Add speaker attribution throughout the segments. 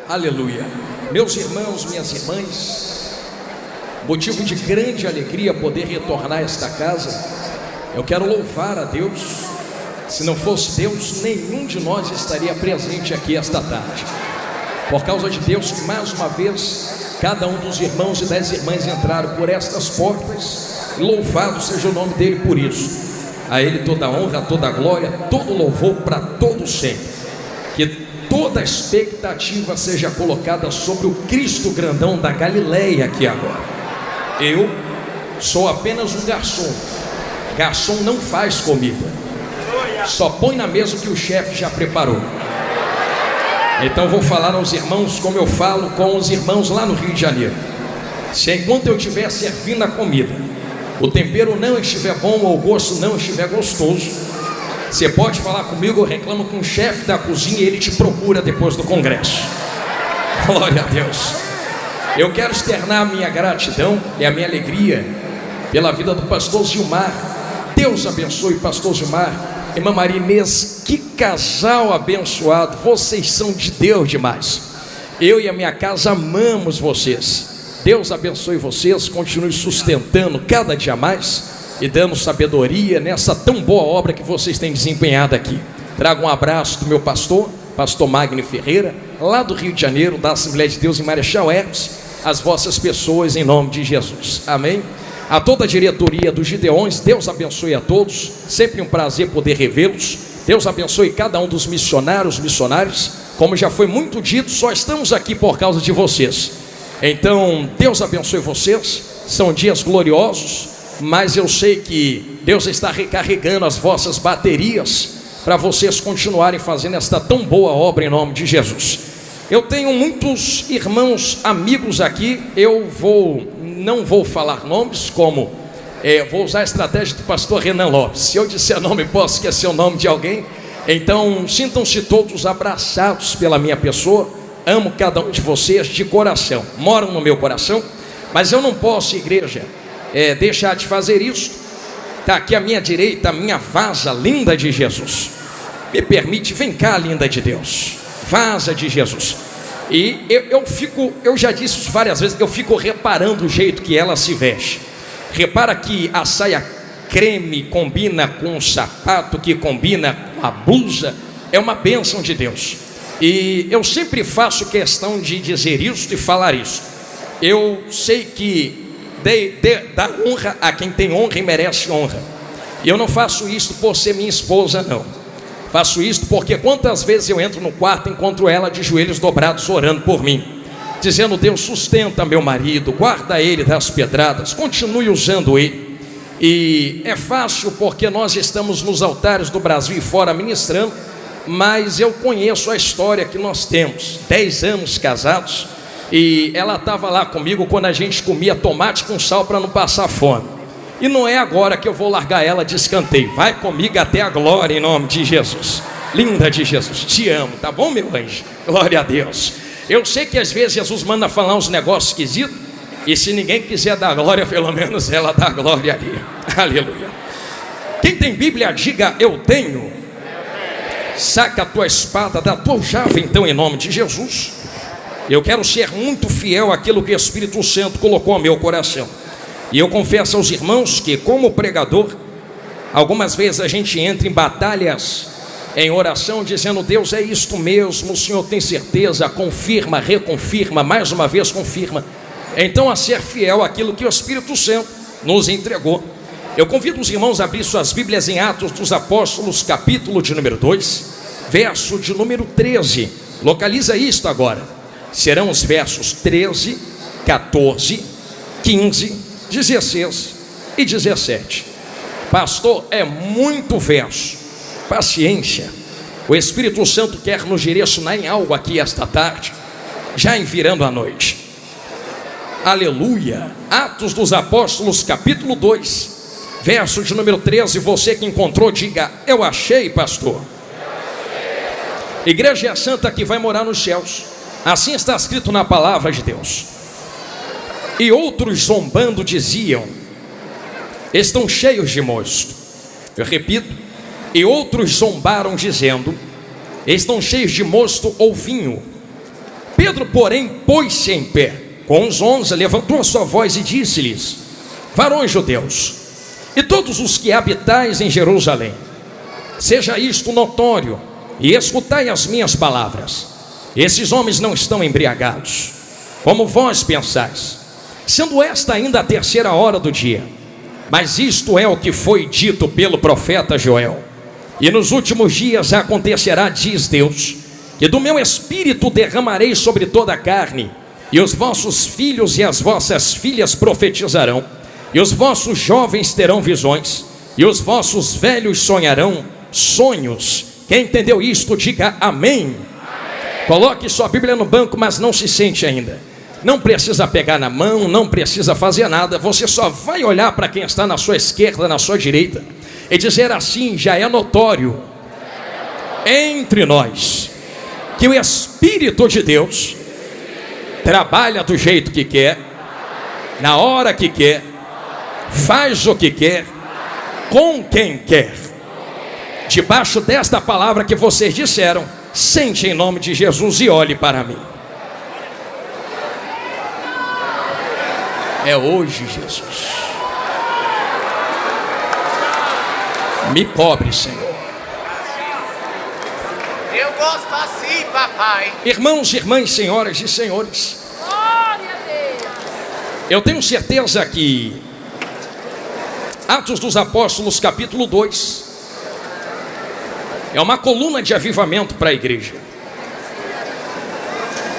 Speaker 1: Aleluia. Meus irmãos, minhas irmãs, motivo de grande alegria poder retornar a esta casa. Eu quero louvar a Deus. Se não fosse Deus, nenhum de nós estaria presente aqui esta tarde. Por causa de Deus que mais uma vez cada um dos irmãos e das irmãs entraram por estas portas. Louvado seja o nome dele por isso. A ele toda a honra, toda a glória, todo o louvor para todos sempre. Que toda a expectativa seja colocada sobre o Cristo grandão da Galileia aqui agora. Eu sou apenas um garçom. Garçom não faz comida, só põe na mesa o que o chefe já preparou. Então vou falar aos irmãos como eu falo com os irmãos lá no Rio de Janeiro. Se enquanto eu estiver servindo a comida, o tempero não estiver bom ou o gosto não estiver gostoso, você pode falar comigo, eu reclamo com o chefe da cozinha e ele te procura depois do congresso. Glória a Deus. Eu quero externar a minha gratidão e a minha alegria pela vida do pastor Gilmar. Deus abençoe o pastor Gilmar. Irmã Maria Inês, que casal abençoado. Vocês são de Deus demais. Eu e a minha casa amamos vocês. Deus abençoe vocês, continue sustentando cada dia mais e dando sabedoria nessa tão boa obra que vocês têm desempenhado aqui. Trago um abraço do meu pastor Magno Ferreira, lá do Rio de Janeiro, da Assembleia de Deus em Marechal Hermes, as vossas pessoas em nome de Jesus, amém? A toda a diretoria dos Gideões, Deus abençoe a todos, sempre um prazer poder revê-los. Deus abençoe cada um dos missionários, como já foi muito dito, só estamos aqui por causa de vocês. Então, Deus abençoe vocês, são dias gloriosos, mas eu sei que Deus está recarregando as vossas baterias para vocês continuarem fazendo esta tão boa obra em nome de Jesus. Eu tenho muitos irmãos, amigos aqui, não vou falar nomes, vou usar a estratégia do pastor Renan Lopes. Se eu disser nome, posso esquecer o nome de alguém. Então, sintam-se todos abraçados pela minha pessoa. Amo cada um de vocês de coração, moram no meu coração, mas eu não posso, igreja, deixar de fazer isso. Está aqui à minha direita a minha vaza linda de Jesus. Me permite, vem cá, linda de Deus, vaza de Jesus. E eu já disse isso várias vezes, eu fico reparando o jeito que ela se veste. Repara que a saia creme combina com o sapato, que combina com a blusa, é uma bênção de Deus. E eu sempre faço questão de dizer isso e falar isso. Eu sei que dá honra a quem tem honra e merece honra. E eu não faço isso por ser minha esposa, não. Faço isso porque quantas vezes eu entro no quarto e encontro ela de joelhos dobrados orando por mim, dizendo: Deus, sustenta meu marido, guarda ele das pedradas, continue usando ele. E é fácil porque nós estamos nos altares do Brasil e fora ministrando, mas eu conheço a história que nós temos, 10 anos casados, e ela estava lá comigo quando a gente comia tomate com sal para não passar fome. E não é agora que eu vou largar ela de escanteio. Vai comigo até a glória em nome de Jesus. Linda de Jesus, te amo, tá bom, meu anjo? Glória a Deus. Eu sei que às vezes Jesus manda falar uns negócios esquisitos, e se ninguém quiser dar glória, pelo menos ela dá glória ali. Aleluia. Quem tem Bíblia, diga: eu tenho. Saca a tua espada da tua aljava, então, em nome de Jesus. Eu quero ser muito fiel àquilo que o Espírito Santo colocou no meu coração. E eu confesso aos irmãos que, como pregador, algumas vezes a gente entra em batalhas, em oração, dizendo: Deus, é isto mesmo, o Senhor tem certeza, confirma, reconfirma, mais uma vez confirma. Então, a ser fiel àquilo que o Espírito Santo nos entregou. Eu convido os irmãos a abrir suas Bíblias em Atos dos Apóstolos, capítulo de número 2, verso de número 13. Localiza isto agora. Serão os versos 13, 14, 15, 16 e 17. Pastor, é muito verso. Paciência. O Espírito Santo quer nos direcionar em algo aqui esta tarde, já em virando a noite. Aleluia. Atos dos Apóstolos, capítulo 2, verso de número 13. Você que encontrou, diga: eu achei, pastor. Igreja santa que vai morar nos céus. Assim está escrito na palavra de Deus. E outros zombando diziam: estão cheios de mosto. Eu repito: e outros zombaram dizendo: estão cheios de mosto ou vinho. Pedro, porém, pôs-se em pé com os 11, levantou a sua voz e disse-lhes: varões judeus, e todos os que habitais em Jerusalém, seja isto notório, e escutai as minhas palavras. Esses homens não estão embriagados, como vós pensais, sendo esta ainda a 3ª hora do dia. Mas isto é o que foi dito pelo profeta Joel: e nos últimos dias acontecerá, diz Deus, que do meu espírito derramarei sobre toda a carne, e os vossos filhos e as vossas filhas profetizarão, e os vossos jovens terão visões, e os vossos velhos sonharão sonhos. Quem entendeu isto, diga amém. Coloque sua Bíblia no banco, mas não se sente ainda. Não precisa pegar na mão, não precisa fazer nada. Você só vai olhar para quem está na sua esquerda, na sua direita, e dizer assim: já é notório entre nós que o Espírito de Deus trabalha do jeito que quer, na hora que quer, faz o que quer, com quem quer. Debaixo desta palavra que vocês disseram, sente em nome de Jesus e olhe para mim. É hoje, Jesus. Me cobre, Senhor.
Speaker 2: Eu gosto assim, papai.
Speaker 1: Irmãos, irmãs, senhoras e senhores,
Speaker 2: Glória a Deus.
Speaker 1: eu tenho certeza que Atos dos Apóstolos, capítulo 2, é uma coluna de avivamento para a igreja.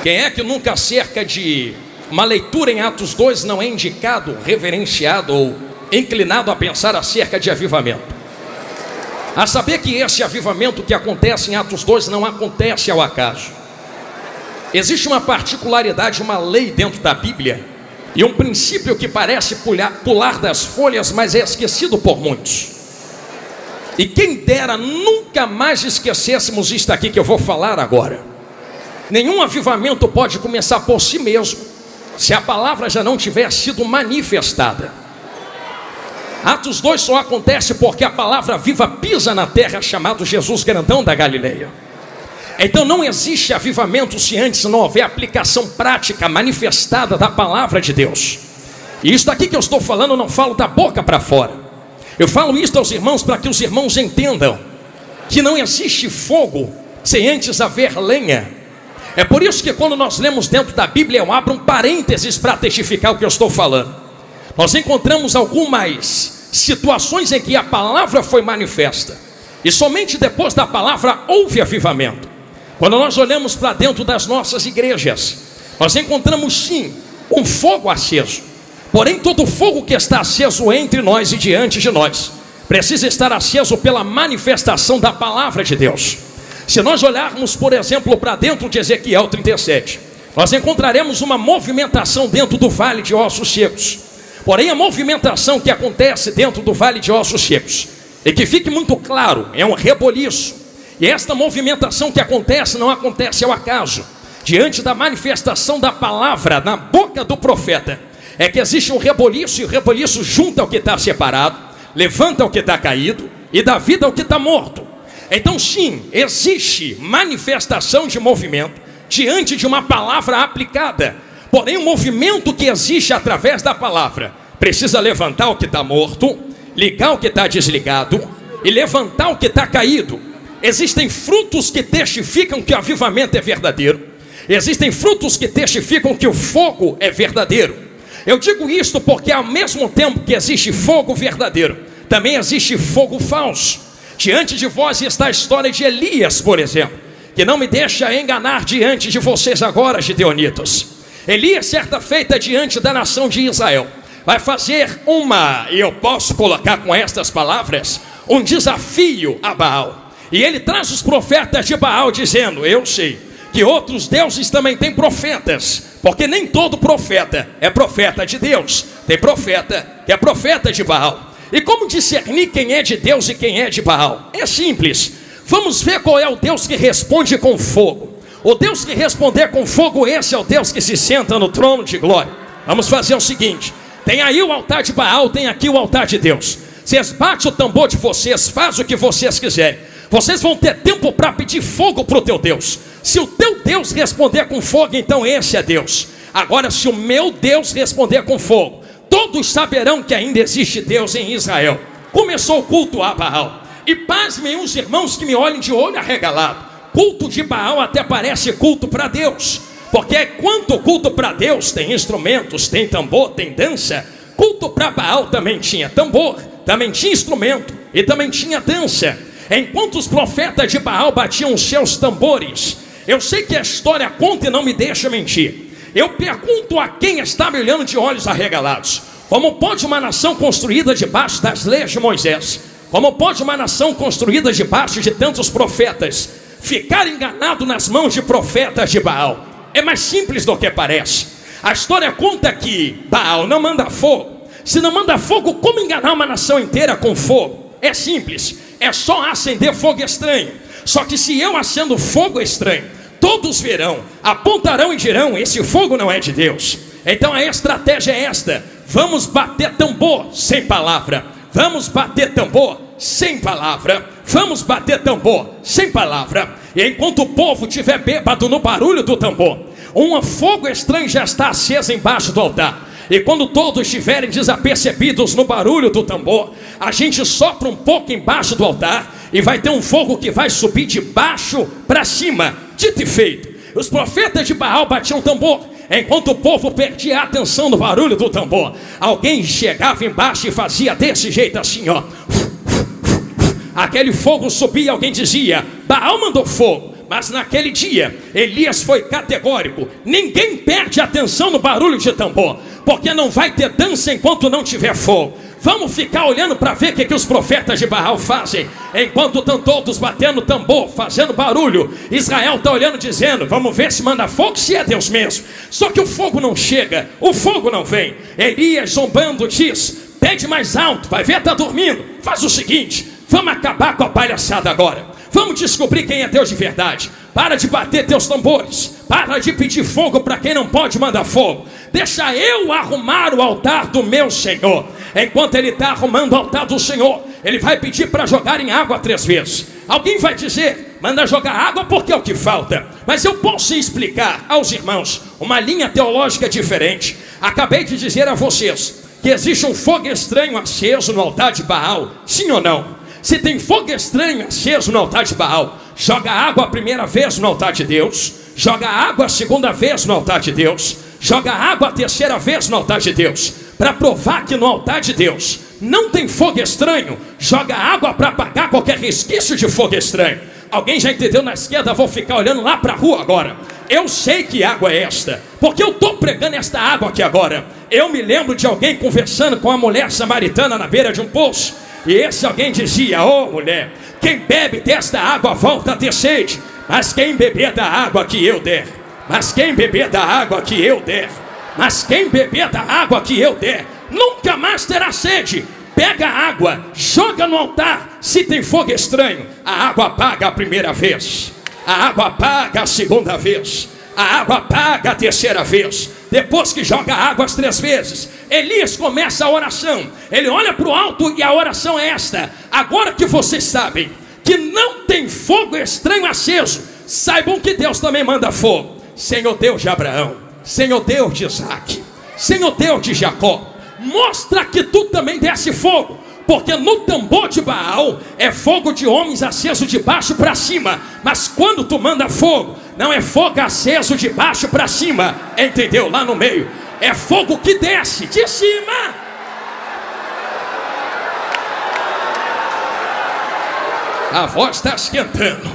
Speaker 1: Quem é que nunca, acerca de uma leitura em Atos 2, não é indicado, reverenciado ou inclinado a pensar acerca de avivamento? A saber que esse avivamento que acontece em Atos 2 não acontece ao acaso. Existe uma particularidade, uma lei dentro da Bíblia, e um princípio que parece pular das folhas, mas é esquecido por muitos. E quem dera nunca mais esquecêssemos isto aqui que eu vou falar agora. Nenhum avivamento pode começar por si mesmo, se a palavra já não tiver sido manifestada. Atos 2 só acontece porque a palavra viva pisa na terra, chamado Jesus Grandão da Galileia. Então não existe avivamento se antes não houver aplicação prática, manifestada da palavra de Deus. E isso aqui que eu estou falando, eu não falo da boca para fora. Eu falo isso aos irmãos para que os irmãos entendam que não existe fogo sem antes haver lenha. É por isso que quando nós lemos dentro da Bíblia, eu abro um parênteses para testificar o que eu estou falando. Nós encontramos algumas situações em que a palavra foi manifesta, e somente depois da palavra houve avivamento. Quando nós olhamos para dentro das nossas igrejas, nós encontramos sim um fogo aceso. Porém, todo fogo que está aceso entre nós e diante de nós precisa estar aceso pela manifestação da palavra de Deus. Se nós olharmos, por exemplo, para dentro de Ezequiel 37, nós encontraremos uma movimentação dentro do vale de ossos secos. Porém, a movimentação que acontece dentro do vale de ossos secos, e que fique muito claro, é um reboliço. E esta movimentação que acontece não acontece ao acaso. Diante da manifestação da palavra na boca do profeta, é que existe um reboliço, e o reboliço junta o que está separado, levanta o que está caído e dá vida ao que está morto. Então sim, existe manifestação de movimento diante de uma palavra aplicada. Porém, o movimento que existe através da palavra precisa levantar o que está morto, ligar o que está desligado e levantar o que está caído. Existem frutos que testificam que o avivamento é verdadeiro. Existem frutos que testificam que o fogo é verdadeiro. Eu digo isto porque ao mesmo tempo que existe fogo verdadeiro, também existe fogo falso. Diante de vós está a história de Elias, por exemplo, que não me deixa enganar diante de vocês agora, gideonitas. Elias, certa feita diante da nação de Israel, vai fazer e eu posso colocar com estas palavras, um desafio a Baal. E ele traz os profetas de Baal dizendo: eu sei que outros deuses também têm profetas, porque nem todo profeta é profeta de Deus. Tem profeta que é profeta de Baal. E como discernir quem é de Deus e quem é de Baal? É simples. Vamos ver qual é o Deus que responde com fogo. O Deus que responder com fogo, esse é o Deus que se senta no trono de glória. Vamos fazer o seguinte: tem aí o altar de Baal, tem aqui o altar de Deus. Vocês batem o tambor de vocês, faz o que vocês quiserem, Vocês vão ter tempo para pedir fogo para o teu Deus. Se o teu Deus responder com fogo, então esse é Deus. Agora, se o meu Deus responder com fogo, todos saberão que ainda existe Deus em Israel. Começou o culto a Baal. E pasmem os irmãos que me olhem de olho arregalado. Culto de Baal até parece culto para Deus. Porque enquanto culto para Deus tem instrumentos, tem tambor, tem dança, culto para Baal também tinha tambor, também tinha instrumento e também tinha dança. Enquanto os profetas de Baal batiam os seus tambores, eu sei que a história conta e não me deixa mentir. Eu pergunto a quem está me olhando de olhos arregalados: como pode uma nação construída debaixo das leis de Moisés, como pode uma nação construída debaixo de tantos profetas ficar enganado nas mãos de profetas de Baal? É mais simples do que parece. A história conta que Baal não manda fogo. Se não manda fogo, como enganar uma nação inteira com fogo? É simples, é só acender fogo estranho. Só que se eu acendo fogo estranho, todos verão, apontarão e dirão: esse fogo não é de Deus. Então a estratégia é esta: vamos bater tambor sem palavra, vamos bater tambor sem palavra, vamos bater tambor sem palavra. E enquanto o povo estiver bêbado no barulho do tambor, um fogo estranho já está aceso embaixo do altar. E quando todos estiverem desapercebidos no barulho do tambor, a gente sopra um pouco embaixo do altar e vai ter um fogo que vai subir de baixo para cima. Dito e feito, os profetas de Baal batiam tambor. Enquanto o povo perdia a atenção no barulho do tambor, alguém chegava embaixo e fazia desse jeito assim, ó. Aquele fogo subia e alguém dizia: Baal mandou fogo. Mas naquele dia, Elias foi categórico: ninguém perde atenção no barulho de tambor, porque não vai ter dança enquanto não tiver fogo. Vamos ficar olhando para ver o que os profetas de Baal fazem. Enquanto estão todos batendo tambor, fazendo barulho, Israel está olhando dizendo: vamos ver se manda fogo, se é Deus mesmo. Só que o fogo não chega, o fogo não vem. Elias, zombando, diz: pede mais alto, vai ver, está dormindo. Faz o seguinte, vamos acabar com a palhaçada agora. Vamos descobrir quem é Deus de verdade. Para de bater teus tambores, para de pedir fogo para quem não pode mandar fogo. Deixa eu arrumar o altar do meu Senhor. Enquanto ele está arrumando o altar do Senhor, ele vai pedir para jogar em água 3 vezes. Alguém vai dizer: manda jogar água porque é o que falta. Mas eu posso explicar aos irmãos uma linha teológica diferente. Acabei de dizer a vocês que existe um fogo estranho aceso no altar de Baal. Sim ou não? Se tem fogo estranho aceso no altar de Baal, joga água a primeira vez no altar de Deus, joga água a segunda vez no altar de Deus, joga água a terceira vez no altar de Deus, para provar que no altar de Deus não tem fogo estranho. Joga água para apagar qualquer resquício de fogo estranho. Alguém já entendeu na esquerda? Vou ficar olhando lá para a rua agora. Eu sei que água é esta, porque eu estou pregando esta água aqui agora. Eu me lembro de alguém conversando com a mulher samaritana na beira de um poço. E esse alguém dizia: ô mulher, quem bebe desta água volta a ter sede, mas quem beber da água que eu der, mas quem beber da água que eu der, mas quem beber da água que eu der, nunca mais terá sede. Pega a água, joga no altar. Se tem fogo estranho, a água apaga a primeira vez, a água apaga a segunda vez, a água apaga a terceira vez. Depois que joga água as 3 vezes, Elias começa a oração. Ele olha para o alto e a oração é esta: agora que vocês sabem que não tem fogo estranho aceso, saibam que Deus também manda fogo. Senhor Deus de Abraão, Senhor Deus de Isaac, Senhor Deus de Jacó, mostra que tu também desce fogo. Porque no tambor de Baal é fogo de homens aceso de baixo para cima, mas quando tu manda fogo, não é fogo aceso de baixo para cima, entendeu? Lá no meio é fogo que desce de cima. A voz está esquentando.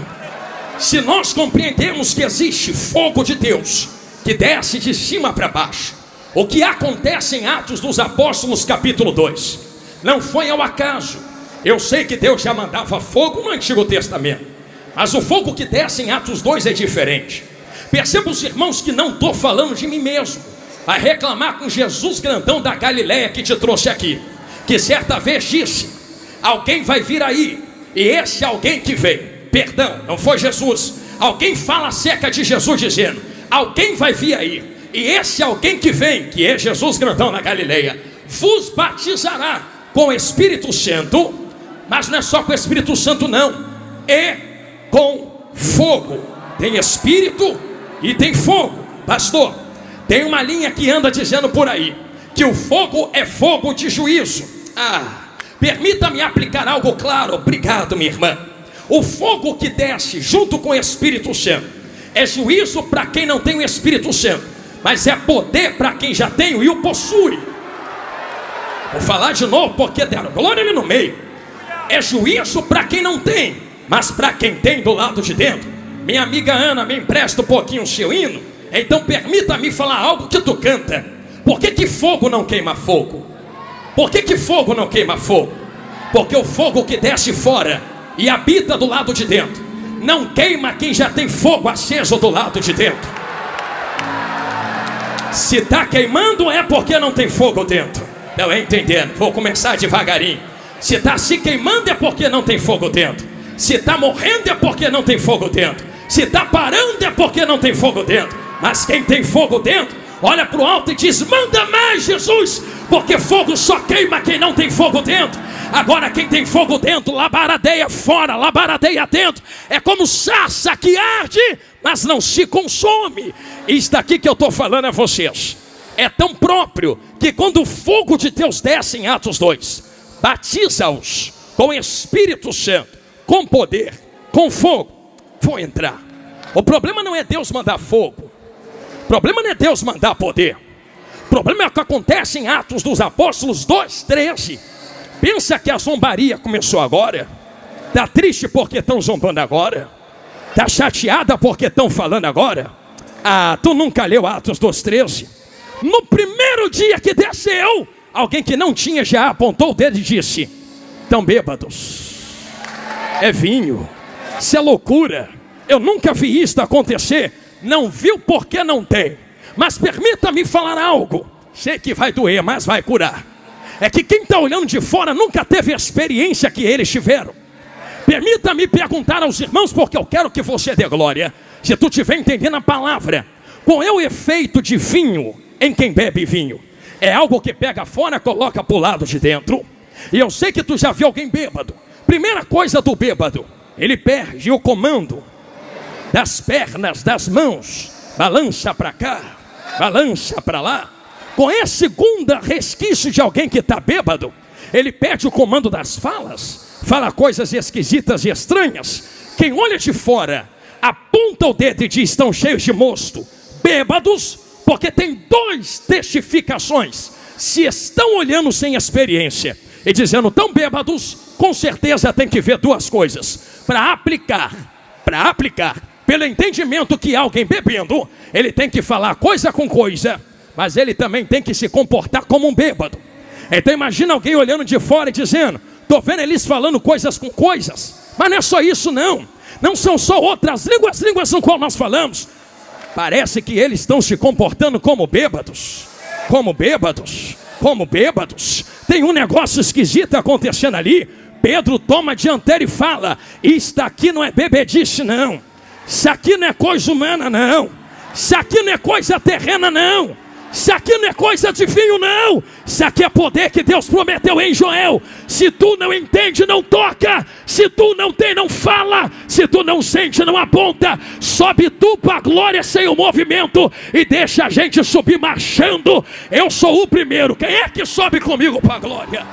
Speaker 1: Se nós compreendemos que existe fogo de Deus que desce de cima para baixo, o que acontece em Atos dos Apóstolos capítulo 2 não foi ao acaso. Eu sei que Deus já mandava fogo no Antigo Testamento, mas o fogo que desce em Atos 2 é diferente. Perceba, os irmãos, que não estou falando de mim mesmo. Vai reclamar com Jesus grandão da Galileia que te trouxe aqui, que certa vez disse: alguém vai vir aí, e esse alguém que veio, perdão, não foi Jesus. Alguém fala acerca de Jesus dizendo: alguém vai vir aí, e esse alguém que vem, que é Jesus grandão na Galileia, vos batizará com o Espírito Santo. Mas não é só com o Espírito Santo não. e com fogo. Tem espírito e tem fogo. Pastor, tem uma linha que anda dizendo por aí que o fogo é fogo de juízo. Permita-me aplicar algo claro. Obrigado, minha irmã. O fogo que desce junto com o Espírito Santo é juízo para quem não tem o Espírito Santo, mas é poder para quem já tem e o possui. Vou falar de novo porque deram glória ali no meio. É juízo para quem não tem, mas para quem tem do lado de dentro. Minha amiga Ana, me empresta um pouquinho o seu hino. Então permita-me falar algo que tu canta. Por que fogo não queima fogo? Por que fogo não queima fogo? Porque o fogo que desce fora e habita do lado de dentro não queima quem já tem fogo aceso do lado de dentro. Se está queimando é porque não tem fogo dentro. Estão entendendo? Vou começar devagarinho. Se está se queimando é porque não tem fogo dentro. Se está morrendo é porque não tem fogo dentro. Se está parando é porque não tem fogo dentro. Mas quem tem fogo dentro, olha para o alto e diz: manda mais, Jesus, porque fogo só queima quem não tem fogo dentro. Agora quem tem fogo dentro, labaradeia fora, labaradeia dentro. É como sarça que arde, mas não se consome. Isso daqui que eu estou falando a vocês é tão próprio que quando o fogo de Deus desce em Atos 2, batiza-os com o Espírito Santo, com poder, com fogo, vão entrar. O problema não é Deus mandar fogo. O problema não é Deus mandar poder. O problema é o que acontece em Atos dos Apóstolos 2:13. Pensa que a zombaria começou agora? Está triste porque estão zombando agora? Está chateada porque estão falando agora? Tu nunca leu Atos 2:13? No primeiro dia que desceu, alguém que não tinha já apontou o dedo e disse: estão bêbados. É vinho. Isso é loucura. Eu nunca vi isso acontecer. Não viu porque não tem. Mas permita-me falar algo. Sei que vai doer, mas vai curar. É que quem está olhando de fora nunca teve a experiência que eles tiveram. Permita-me perguntar aos irmãos, porque eu quero que você dê glória. Se tu estiver entendendo a palavra, qual é o efeito de vinho em quem bebe vinho? É algo que pega fora, coloca para o lado de dentro. E eu sei que tu já viu alguém bêbado. Primeira coisa do bêbado, ele perde o comando das pernas, das mãos. Balança para cá, balança para lá. Com esse segundo resquício de alguém que está bêbado, ele perde o comando das falas. Fala coisas esquisitas e estranhas. Quem olha de fora, aponta o dedo e diz: estão cheios de mosto. Bêbados, porque tem duas testificações. Se estão olhando sem experiência e dizendo tão bêbados, com certeza tem que ver duas coisas. Para aplicar, pelo entendimento que alguém bebendo, ele tem que falar coisa com coisa, mas ele também tem que se comportar como um bêbado. Então imagina alguém olhando de fora e dizendo: estou vendo eles falando coisas com coisas. Mas não é só isso não. Não são só outras línguas, línguas no qual nós falamos. Parece que eles estão se comportando como bêbados. Como bêbados. Como bêbados. Tem um negócio esquisito acontecendo ali. Pedro toma a dianteira e fala: isto aqui não é bebedice não. Isso aqui não é coisa humana não. Isso aqui não é coisa terrena não. Isso aqui não é coisa de vinho não. Isso aqui é poder que Deus prometeu em Joel. Se tu não entende, não toca. Se tu não tem, não fala. Se tu não sente, não aponta. Sobe tu para a glória sem o movimento e deixa a gente subir marchando. Eu sou o primeiro. Quem é que sobe comigo para a glória?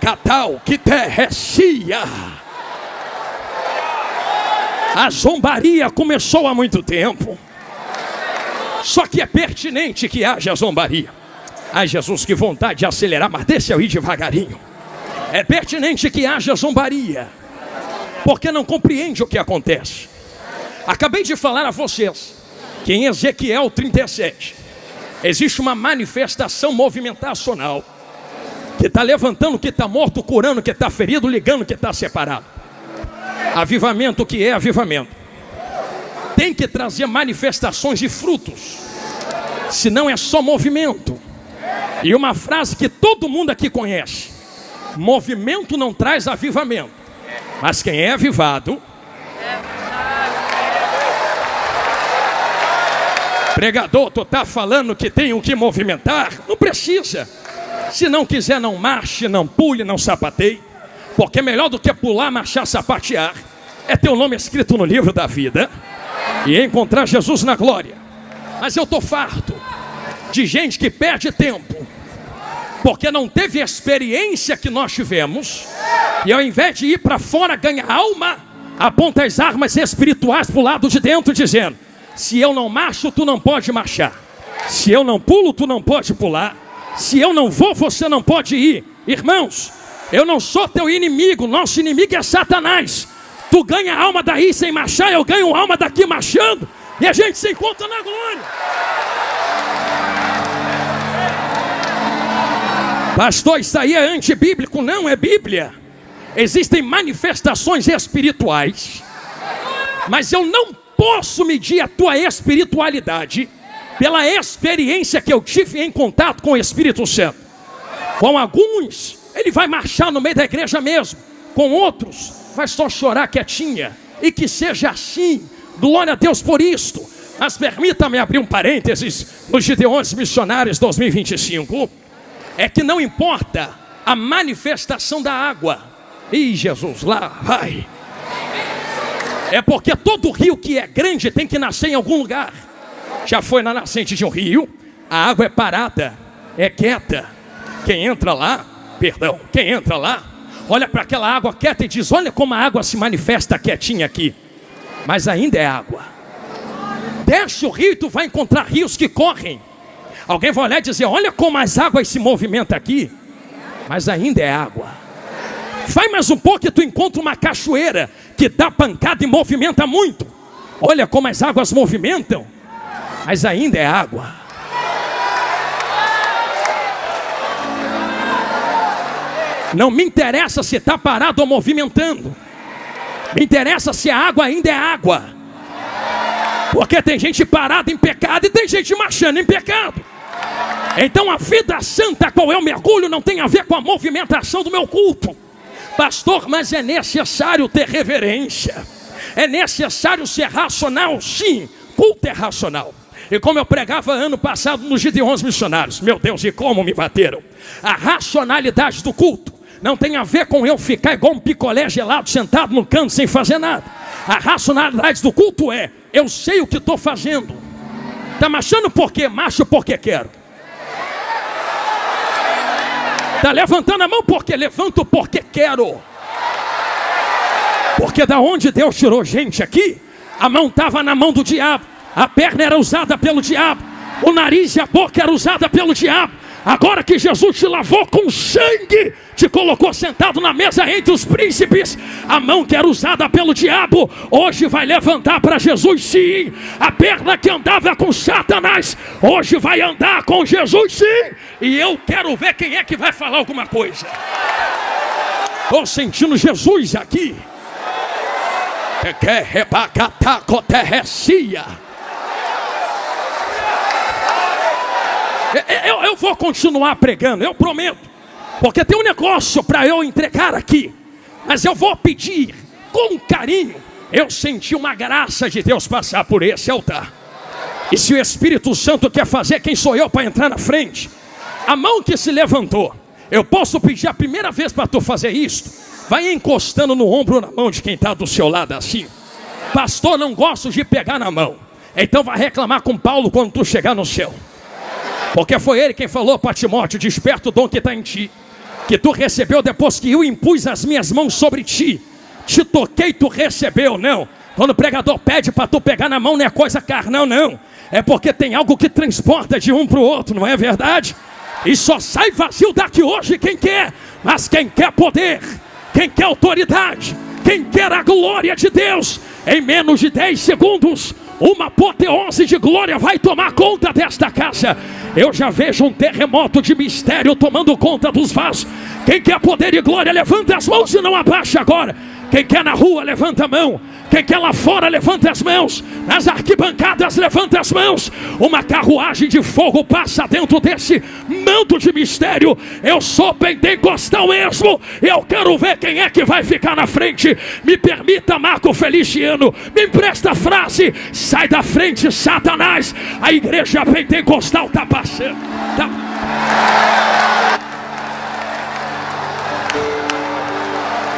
Speaker 1: Catal que terrecia. A zombaria começou há muito tempo. Só que é pertinente que haja zombaria. Ai Jesus, que vontade de acelerar, mas deixa eu ir devagarinho. É pertinente que haja zombaria, porque não compreende o que acontece. Acabei de falar a vocês que em Ezequiel 37 existe uma manifestação movimentacional que está levantando o que está morto, curando o que está ferido, ligando o que está separado. Avivamento, que é avivamento, tem que trazer manifestações de frutos, senão é só movimento. E uma frase que todo mundo aqui conhece: movimento não traz avivamento, mas quem é avivado. Pregador, tu está falando que tem o que movimentar? Não precisa. Se não quiser, não marche, não pule, não sapateie. Porque melhor do que pular, marchar, sapatear, é ter o nome escrito no livro da vida e encontrar Jesus na glória. Mas eu estou farto de gente que perde tempo porque não teve a experiência que nós tivemos, e ao invés de ir para fora ganhar alma, aponta as armas espirituais para o lado de dentro, dizendo: se eu não marcho, tu não pode marchar. Se eu não pulo, tu não pode pular. Se eu não vou, você não pode ir. Irmãos, eu não sou teu inimigo. Nosso inimigo é Satanás. Tu ganha alma daí sem marchar, eu ganho alma daqui marchando, e a gente se encontra na glória. Pastor, isso aí é antibíblico. Não é Bíblia. Existem manifestações espirituais, mas eu não posso medir a tua espiritualidade pela experiência que eu tive em contato com o Espírito Santo. Com alguns, ele vai marchar no meio da igreja mesmo. Com outros, vai só chorar quietinha. E que seja assim. Glória a Deus por isto. Mas permita-me abrir um parênteses nos Gideões Missionários 2025. É que não importa a manifestação da água. Ih, Jesus, lá vai. É porque todo rio que é grande tem que nascer em algum lugar. Já foi na nascente de um rio, a água é parada, é quieta. Quem entra lá, olha para aquela água quieta e diz: olha como a água se manifesta quietinha aqui. Mas ainda é água. Desce o rio e tu vai encontrar rios que correm. Alguém vai olhar e dizer: olha como as águas se movimentam aqui. Mas ainda é água. Vai mais um pouco e tu encontra uma cachoeira que dá pancada e movimenta muito. Olha como as águas movimentam. Mas ainda é água. Não me interessa se está parado ou movimentando. Me interessa se a água ainda é água. Porque tem gente parada em pecado e tem gente marchando em pecado. Então a vida santa, qual é o mergulho, não tem a ver com a movimentação do meu culto. Pastor, mas é necessário ter reverência. É necessário ser racional, sim. Culto é racional. E como eu pregava ano passado nos Gideões Missionários, meu Deus, e como me bateram. A racionalidade do culto não tem a ver com eu ficar igual um picolé gelado sentado no canto sem fazer nada. A racionalidade do culto é: eu sei o que estou fazendo. Está marchando por quê? Marcho porque quero. Está levantando a mão porque levanto porque quero. Porque da onde Deus tirou gente aqui, a mão estava na mão do diabo, a perna era usada pelo diabo, o nariz e a boca era usada pelo diabo. Agora que Jesus te lavou com sangue, te colocou sentado na mesa entre os príncipes, a mão que era usada pelo diabo, hoje vai levantar para Jesus, sim. A perna que andava com Satanás, hoje vai andar com Jesus, sim. E eu quero ver quem é que vai falar alguma coisa. Estou sentindo Jesus aqui. Eu vou continuar pregando, eu prometo. Porque tem um negócio para eu entregar aqui. Mas eu vou pedir com carinho. Eu senti uma graça de Deus passar por esse altar. E se o Espírito Santo quer fazer, quem sou eu para entrar na frente? A mão que se levantou, eu posso pedir a primeira vez para tu fazer isso. Vai encostando no ombro, na mão de quem está do seu lado assim. Pastor, não gosto de pegar na mão. Então vai reclamar com Paulo quando tu chegar no céu. Porque foi ele quem falou para Timóteo: desperta o dom que está em ti, que tu recebeu depois que eu impus as minhas mãos sobre ti. Te toquei, tu recebeu. Não, quando o pregador pede para tu pegar na mão, não é coisa carnal, não. É porque tem algo que transporta de um para o outro, não é verdade? E só sai vazio daqui hoje quem quer. Mas quem quer poder, quem quer autoridade, quem quer a glória de Deus, em menos de 10 segundos, uma apoteose de glória vai tomar conta desta casa. Eu já vejo um terremoto de mistério tomando conta dos vasos. Quem quer poder e glória, levanta as mãos e não abaixa agora. Quem quer na rua, levanta a mão. Quem quer lá fora, levanta as mãos. Nas arquibancadas, levanta as mãos. Uma carruagem de fogo passa dentro desse manto de mistério. Eu sou pentecostal mesmo. Eu quero ver quem é que vai ficar na frente. Me permita, Marco Feliciano, me empresta a frase: sai da frente, Satanás. A igreja pentecostal está passando. Tá. 1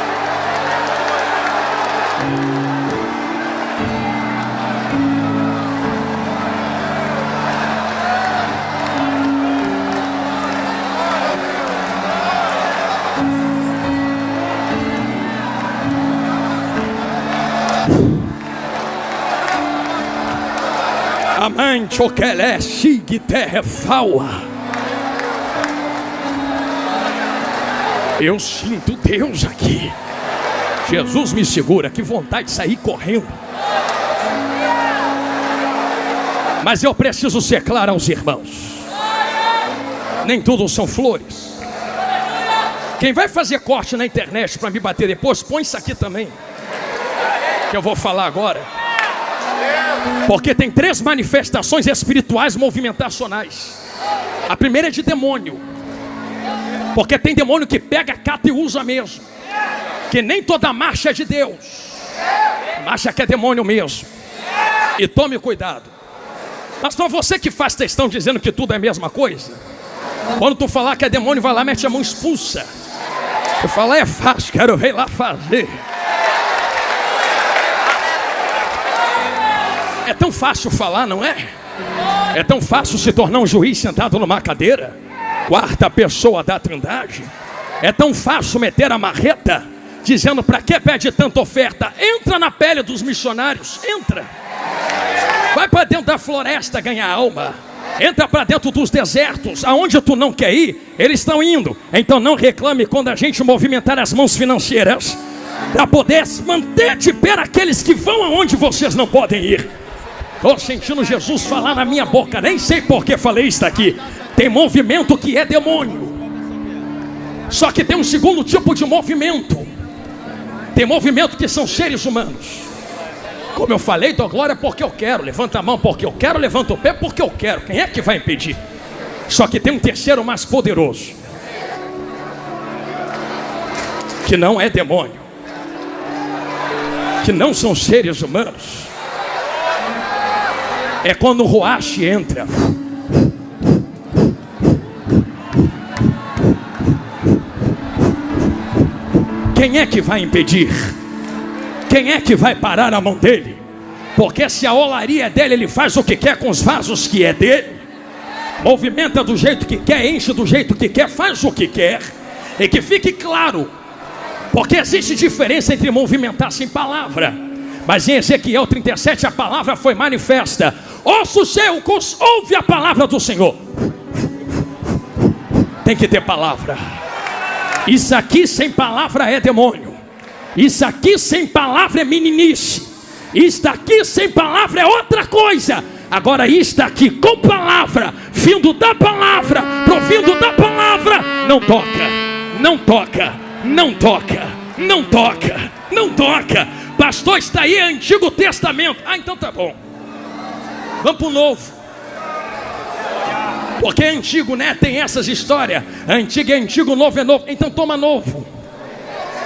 Speaker 1: Amante o que é sigue terra faua. Eu sinto Deus aqui. Jesus me segura, que vontade de sair correndo. Mas eu preciso ser claro aos irmãos. Nem tudo são flores. Quem vai fazer corte na internet para me bater depois, põe isso aqui também, que eu vou falar agora. Porque tem 3 manifestações espirituais movimentacionais. A primeira é de demônio. Porque tem demônio que pega, cata e usa mesmo. Que nem toda marcha é de Deus. Marcha que é demônio mesmo. E tome cuidado. Mas não é você que faz textão dizendo que tudo é a mesma coisa. Quando tu falar que é demônio, vai lá, mete a mão, expulsa. Tu fala, é fácil, quero ver lá fazer. É tão fácil falar, não é? É tão fácil se tornar um juiz sentado numa cadeira, 4ª pessoa da Trindade. É tão fácil meter a marreta, dizendo para que pede tanta oferta. Entra na pele dos missionários, entra. Vai para dentro da floresta ganhar alma. Entra para dentro dos desertos, aonde tu não quer ir, eles estão indo. Então não reclame quando a gente movimentar as mãos financeiras, para poder manter de pé aqueles que vão aonde vocês não podem ir. Estou sentindo Jesus falar na minha boca, nem sei por que falei isso aqui. Tem movimento que é demônio. Só que tem um segundo tipo de movimento. Tem movimento que são seres humanos. Como eu falei, dou glória porque eu quero. Levanta a mão porque eu quero, levanta o pé porque eu quero. Quem é que vai impedir? Só que tem um terceiro mais poderoso, que não é demônio, que não são seres humanos. É quando o Ruach entra. Quem é que vai impedir? Quem é que vai parar a mão dele? Porque se a olaria é dele, ele faz o que quer com os vasos que é dele. Movimenta do jeito que quer, enche do jeito que quer, faz o que quer. E que fique claro, porque existe diferença entre movimentar sem palavra. Mas em Ezequiel 37 a palavra foi manifesta. Ossos secos, ouve a palavra do Senhor. Tem que ter palavra. Isso aqui sem palavra é demônio. Isso aqui sem palavra é meninice. Isso aqui sem palavra é outra coisa. Agora isto aqui com palavra, vindo da palavra, provindo da palavra, não toca, não toca, não toca, não toca, não toca. Pastor, está aí Antigo Testamento. Ah, então tá bom. Vamos para o Novo. Porque é antigo, né? Tem essas histórias. Antigo é antigo, novo é novo. Então toma novo.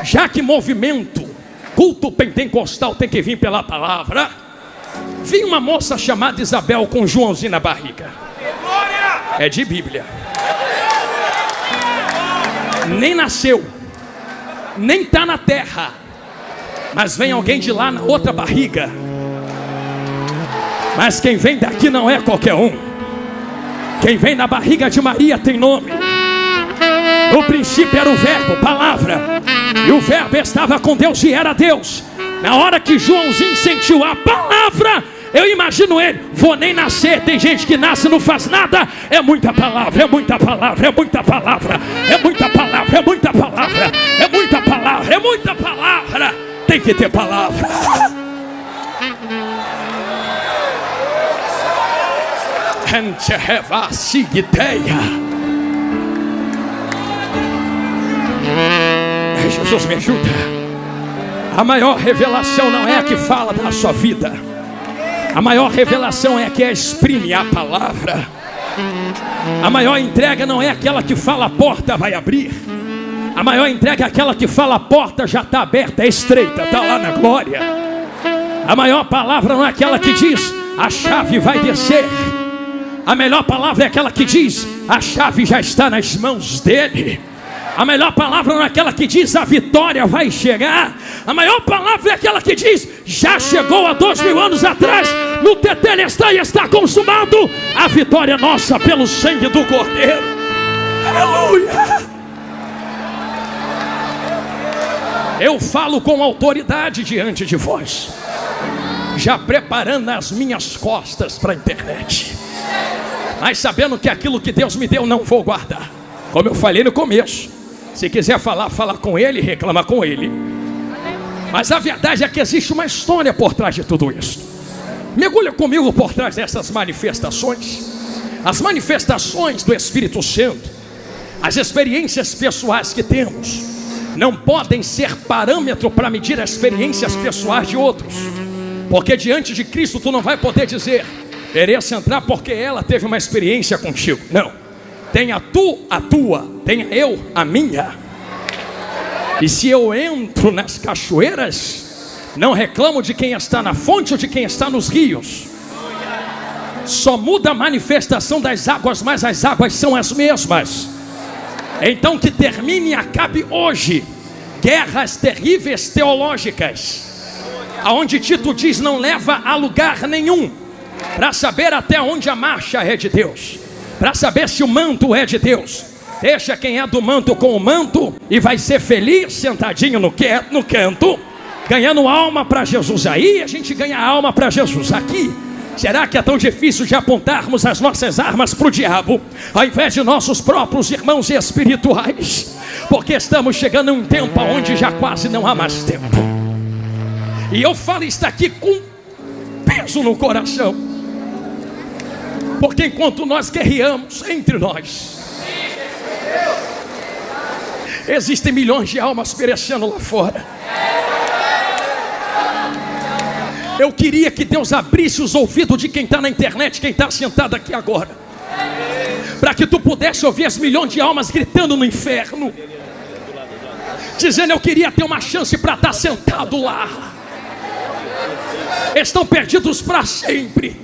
Speaker 1: Já que movimento, culto pentecostal tem que vir pela palavra. Vi uma moça chamada Isabel com Joãozinho na barriga. É de Bíblia. Nem nasceu, nem está na terra, mas vem alguém de lá na outra barriga. Mas quem vem daqui não é qualquer um. Quem vem na barriga de Maria tem nome. No princípio era o verbo, palavra. E o verbo estava com Deus e era Deus. Na hora que Joãozinho sentiu a palavra, eu imagino ele, vou nem nascer. Tem gente que nasce e não faz nada. É muita palavra, é muita palavra, é muita palavra, é muita palavra, é muita palavra, é muita palavra, é muita palavra. Tem que ter palavra. Jesus me ajuda. A maior revelação não é a que fala da sua vida. A maior revelação é a que exprime a palavra. A maior entrega não é aquela que fala a porta vai abrir. A maior entrega é aquela que fala a porta já está aberta, é estreita, está lá na glória. A maior palavra não é aquela que diz a chave vai descer. A melhor palavra é aquela que diz a chave já está nas mãos dele. A melhor palavra não é aquela que diz a vitória vai chegar. A maior palavra é aquela que diz já chegou há 2000 anos atrás, no tetelestai está consumado. A vitória é nossa pelo sangue do Cordeiro. Aleluia. Eu falo com autoridade diante de vós. já preparando as minhas costas para a internet, mas sabendo que aquilo que Deus me deu não vou guardar. Como eu falei no começo, se quiser falar, fala com ele, reclama com ele. Mas a verdade é que existe uma história por trás de tudo isso. Mergulha comigo por trás dessas manifestações. As manifestações do Espírito Santo, as experiências pessoais que temos, não podem ser parâmetro para medir as experiências pessoais de outros. Porque diante de Cristo tu não vai poder dizer: mereço entrar porque ela teve uma experiência contigo. Não, tenha tu a tua, tenha eu a minha. E se eu entro nas cachoeiras, não reclamo de quem está na fonte ou de quem está nos rios. Só muda a manifestação das águas, mas as águas são as mesmas. Então que termine e acabe hoje guerras terríveis teológicas, aonde Tito diz não leva a lugar nenhum, para saber até onde a marcha é de Deus, para saber se o manto é de Deus. Deixa quem é do manto com o manto e vai ser feliz sentadinho no canto, ganhando alma para Jesus. Aí a gente ganha alma para Jesus. Aqui, será que é tão difícil de apontarmos as nossas armas para o diabo, ao invés de nossos próprios irmãos espirituais? Porque estamos chegando em um tempo onde já quase não há mais tempo. E eu falo isso aqui com peso no coração, porque enquanto nós guerreamos entre nós, existem milhões de almas perecendo lá fora. Eu queria que Deus abrisse os ouvidos de quem está na internet, quem está sentado aqui agora, para que tu pudesse ouvir as milhões de almas gritando no inferno, dizendo: eu queria ter uma chance para estar sentado lá. Estão perdidos para sempre.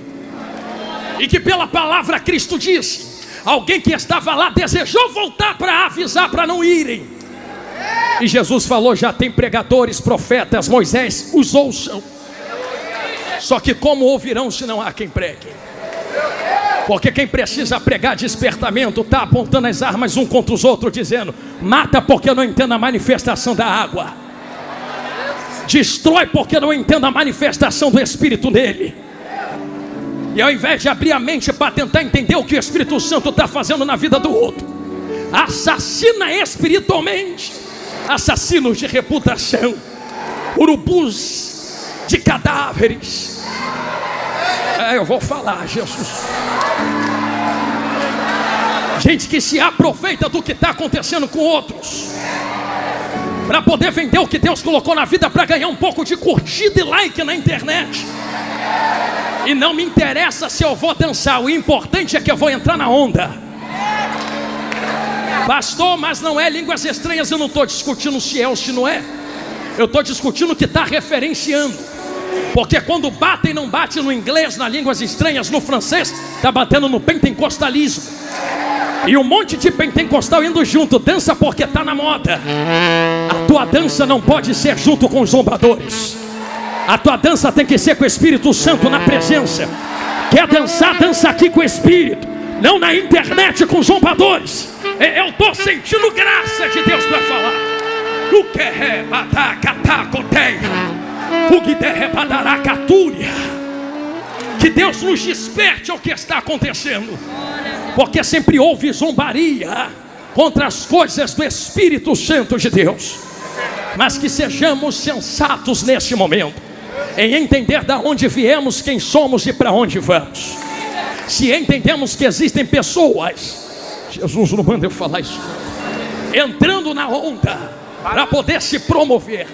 Speaker 1: E que pela palavra Cristo disse: alguém que estava lá desejou voltar para avisar para não irem. E Jesus falou: já tem pregadores, profetas, Moisés, os ouçam. Só que como ouvirão se não há quem pregue? Porque quem precisa pregar despertamento está apontando as armas um contra os outros, dizendo: mata porque eu não entendo a manifestação da água, destrói porque eu não entendo a manifestação do Espírito nele. E ao invés de abrir a mente para tentar entender o que o Espírito Santo está fazendo na vida do outro, assassina espiritualmente, assassinos de reputação, urubus de cadáveres. Eu vou falar, Jesus. Gente que se aproveita do que está acontecendo com outros, para poder vender o que Deus colocou na vida, para ganhar um pouco de curtida e like na internet. E não me interessa se eu vou dançar, o importante é que eu vou entrar na onda. Pastor, mas não é línguas estranhas. Eu não estou discutindo se é ou se não é. Eu estou discutindo o que está referenciando. Porque quando batem, não bate no inglês, nas línguas estranhas, no francês, está batendo no pentecostalismo. E um monte de pentecostal indo junto, dança porque está na moda. A tua dança não pode ser junto com os zombadores. A tua dança tem que ser com o Espírito Santo na presença. Quer dançar, dança aqui com o Espírito, não na internet com zombadores. Eu estou sentindo graça de Deus para falar. O que é que Deus nos desperte ao que está acontecendo. Porque sempre houve zombaria contra as coisas do Espírito Santo de Deus. Mas que sejamos sensatos nesse momento, em entender de onde viemos, quem somos e para onde vamos. Se entendemos que existem pessoas, Jesus não manda eu falar isso, entrando na onda para poder se promover,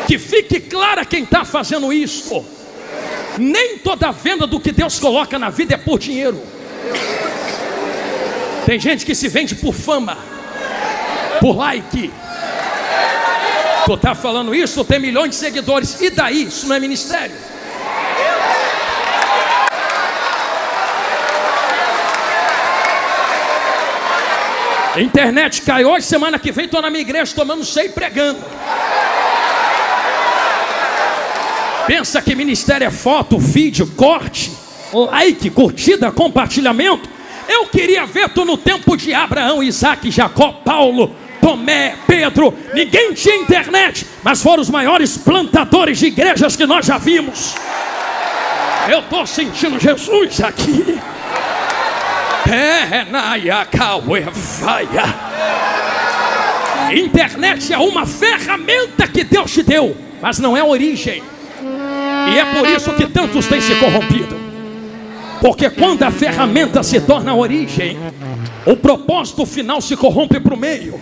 Speaker 1: que fique clara quem está fazendo isso. Nem toda venda do que Deus coloca na vida é por dinheiro. Tem gente que se vende por fama, por like. Tu está falando isso, tu tem milhões de seguidores, e daí? Isso não é ministério. A internet cai hoje, semana que vem estou na minha igreja tomando ceia e pregando. Pensa que ministério é foto, vídeo, corte, like, curtida, compartilhamento? Eu queria ver tu no tempo de Abraão, Isaac, Jacó, Paulo, Tomé, Pedro, ninguém tinha internet, mas foram os maiores plantadores de igrejas que nós já vimos. Eu estou sentindo Jesus aqui. Internet é uma ferramenta que Deus te deu, mas não é a origem. E é por isso que tantos têm se corrompido. Porque quando a ferramenta se torna a origem, o propósito final se corrompe para o meio.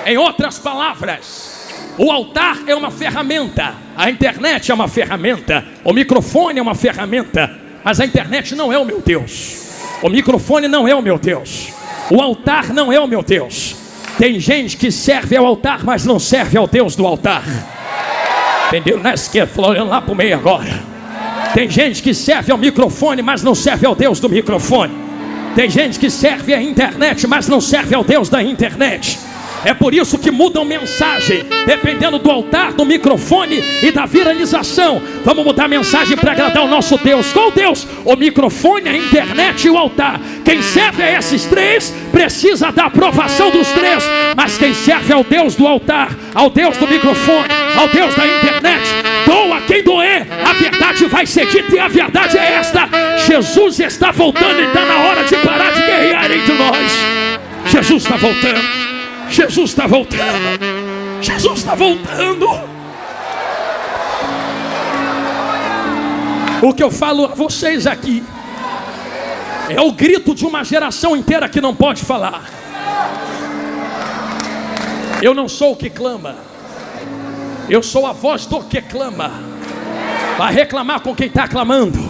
Speaker 1: Em outras palavras, o altar é uma ferramenta, a internet é uma ferramenta, o microfone é uma ferramenta, mas a internet não é o meu Deus. O microfone não é o meu Deus. O altar não é o meu Deus. Tem gente que serve ao altar, mas não serve ao Deus do altar. Entendeu? Na esquerda, olhando lá para o meio agora. Tem gente que serve ao microfone, mas não serve ao Deus do microfone. Tem gente que serve à internet, mas não serve ao Deus da internet. É por isso que mudam mensagem, dependendo do altar, do microfone e da viralização. Vamos mudar a mensagem para agradar o nosso Deus. Qual Deus? O microfone, a internet e o altar. Quem serve a esses três precisa da aprovação dos três. Mas quem serve ao Deus do altar, ao Deus do microfone, ao Deus da internet, doa quem doer, a verdade vai ser dita e a verdade é esta: Jesus está voltando e está na hora de parar de guerrear entre nós. Jesus está voltando. Jesus está voltando. Jesus está voltando. O que eu falo a vocês aqui é o grito de uma geração inteira que não pode falar. Eu não sou o que clama, eu sou a voz do que clama. Vai reclamar com quem está clamando.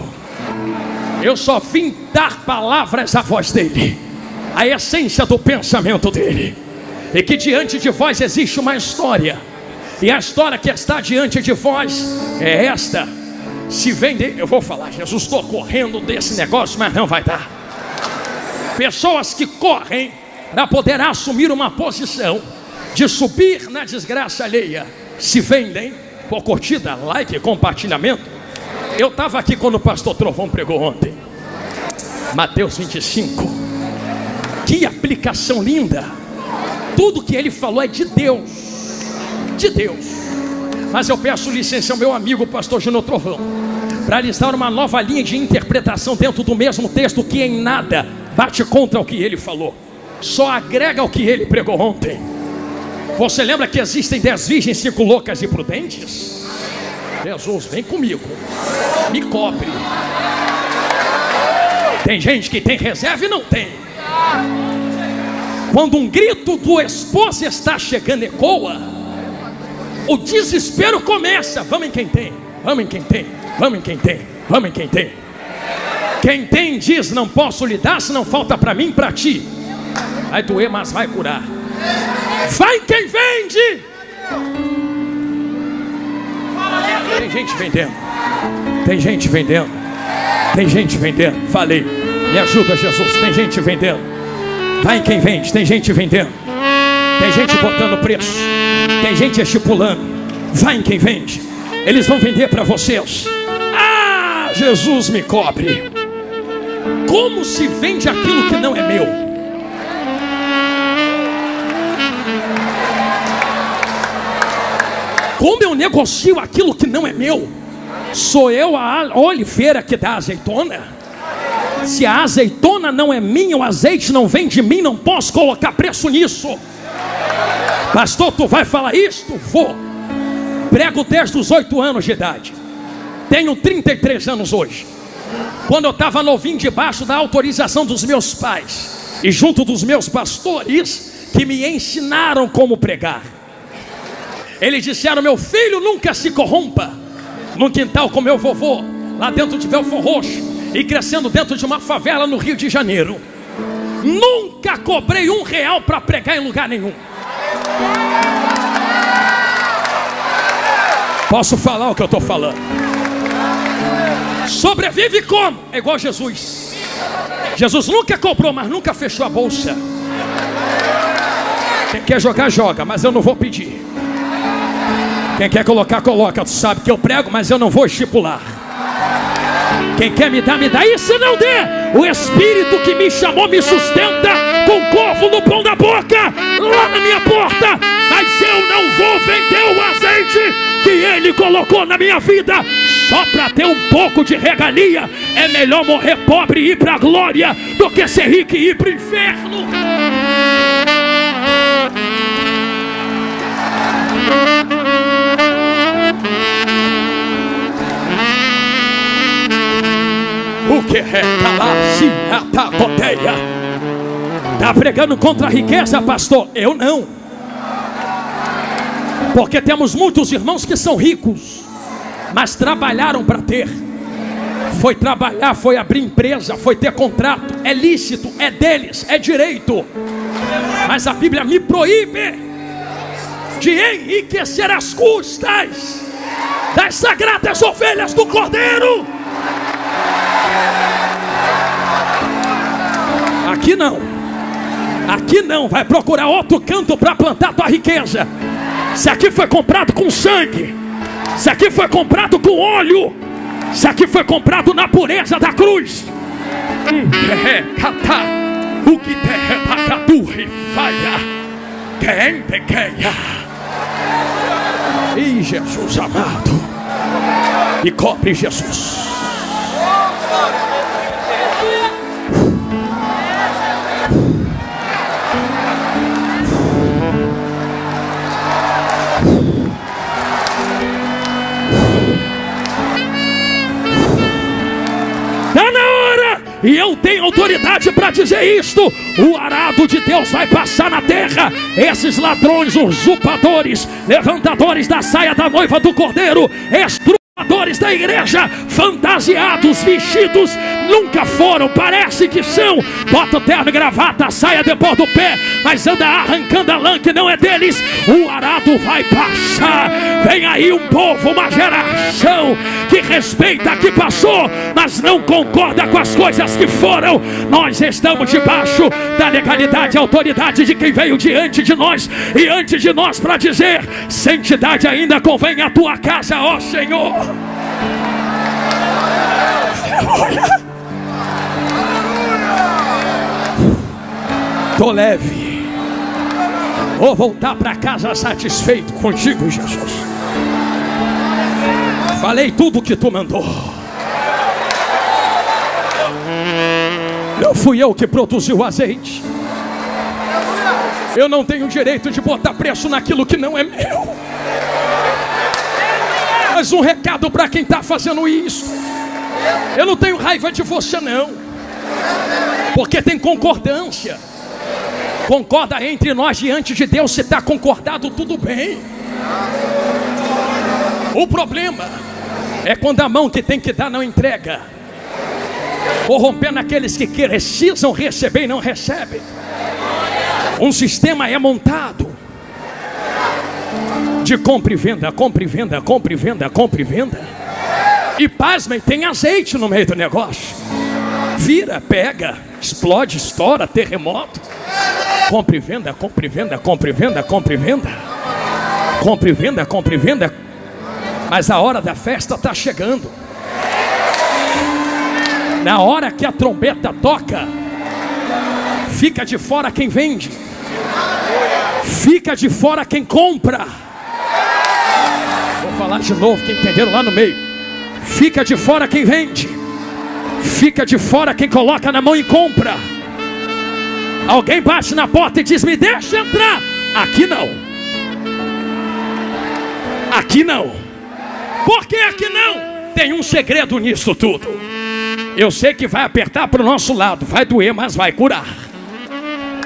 Speaker 1: Eu só vim dar palavras à voz dele, a essência do pensamento dele. E que diante de vós existe uma história, e a história que está diante de vós é esta. Se vende, eu vou falar, Jesus, estou correndo desse negócio, mas não vai dar. Pessoas que correm para poder assumir uma posição de subir na desgraça alheia, se vendem por curtida, like, compartilhamento. Eu estava aqui quando o pastor Trovão pregou ontem, Mateus 25. Que aplicação linda. Tudo que ele falou é de Deus, de Deus. Mas eu peço licença ao meu amigo pastor Júnior Trovão para listar uma nova linha de interpretação dentro do mesmo texto, que em nada bate contra o que ele falou, só agrega o que ele pregou ontem. Você lembra que existem 10 virgens, 5 loucas e prudentes? Jesus, vem comigo, me cobre. Tem gente que tem reserva e não tem. Quando um grito do esposo está chegando ecoa, o desespero começa. Vamos em quem tem, vamos em quem tem, vamos em quem tem, vamos em quem tem. Quem tem diz: não posso lhe dar, se não falta para mim, para ti. Vai doer, mas vai curar. Vai quem vende. Tem gente vendendo, tem gente vendendo, tem gente vendendo. Falei, me ajuda, Jesus. Tem gente vendendo. Vai quem vende, tem gente vendendo, tem gente botando preço, tem gente estipulando. Vai em quem vende, eles vão vender para vocês. Ah, Jesus, me cobre. Como se vende aquilo que não é meu? Como eu negocio aquilo que não é meu? Sou eu a oliveira que dá azeitona? Se a azeitona não é minha, o azeite não vem de mim, não posso colocar preço nisso. Pastor, tu vai falar isto? Vou. Prego desde os 8 anos de idade. Tenho 33 anos hoje. Quando eu estava novinho, debaixo da autorização dos meus pais e junto dos meus pastores, que me ensinaram como pregar. Eles disseram: meu filho, nunca se corrompa. Num quintal com meu vovô, lá dentro de Belfort Roxo, e crescendo dentro de uma favela no Rio de Janeiro, nunca cobrei R$1 para pregar em lugar nenhum. Posso falar o que eu estou falando? Sobrevive como? É igual Jesus. Jesus nunca cobrou, mas nunca fechou a bolsa. Quem quer jogar, joga, mas eu não vou pedir. Quem quer colocar, coloca. Tu sabe que eu prego, mas eu não vou estipular. Quem quer me dar, me dá. E se não der, o Espírito que me chamou me sustenta com corvo no pão da boca, lá na minha porta. Mas eu não vou vender o azeite que Ele colocou na minha vida só para ter um pouco de regalia. É melhor morrer pobre e ir para a glória do que ser rico e ir para o inferno. O que é Calaciatacoteia? Está pregando contra a riqueza, pastor? Eu não. Porque temos muitos irmãos que são ricos, mas trabalharam para ter. Foi trabalhar, foi abrir empresa, foi ter contrato. É lícito, é deles, é direito. Mas a Bíblia me proíbe de enriquecer as custas das sagradas ovelhas do Cordeiro. Aqui não. Aqui não. Vai procurar outro canto para plantar tua riqueza. Se aqui foi comprado com sangue, se aqui foi comprado com óleo, se aqui foi comprado na pureza da cruz. E Jesus amado, e cobre Jesus. Está na hora, e eu tenho autoridade para dizer isto: o arado de Deus vai passar na terra. Esses ladrões, usurpadores, levantadores da saia da noiva do Cordeiro, estrupadores da igreja, fantasiados, vestidos, nunca foram, parece que são. Bota o terno e gravata, a saia depois do pé, mas anda arrancando a lã que não é deles. O arado vai passar. Vem aí um povo, uma geração que respeita a que passou, mas não concorda com as coisas que foram. Nós estamos debaixo da legalidade e autoridade de quem veio diante de nós e antes de nós para dizer: santidade ainda convém à tua casa, ó Senhor. Aleluia. Tô leve. Vou voltar para casa satisfeito contigo, Jesus. Falei tudo o que tu mandou. Não fui eu que produzi o azeite. Eu não tenho direito de botar preço naquilo que não é meu. Mas um recado para quem está fazendo isso: eu não tenho raiva de você não, porque tem concordância. Concorda entre nós diante de Deus. Se está concordado, tudo bem. O problema é quando a mão que tem que dar não entrega, corrompendo aqueles que precisam receber e não recebem. Um sistema é montado de compra e venda, compra e venda, compra e venda, compra e venda. E pasmem, tem azeite no meio do negócio. Vira, pega, explode, estoura, terremoto. Compra e venda, compra e venda, compra e venda, compra e venda. Compra e venda, compra e venda. Mas a hora da festa está chegando. Na hora que a trombeta toca, fica de fora quem vende, fica de fora quem compra. Vou falar de novo, quem entenderam lá no meio. Fica de fora quem vende, fica de fora quem coloca na mão e compra. Alguém bate na porta e diz: me deixa entrar. Aqui não. Aqui não. Por que aqui não? Tem um segredo nisso tudo. Eu sei que vai apertar para o nosso lado, vai doer, mas vai curar.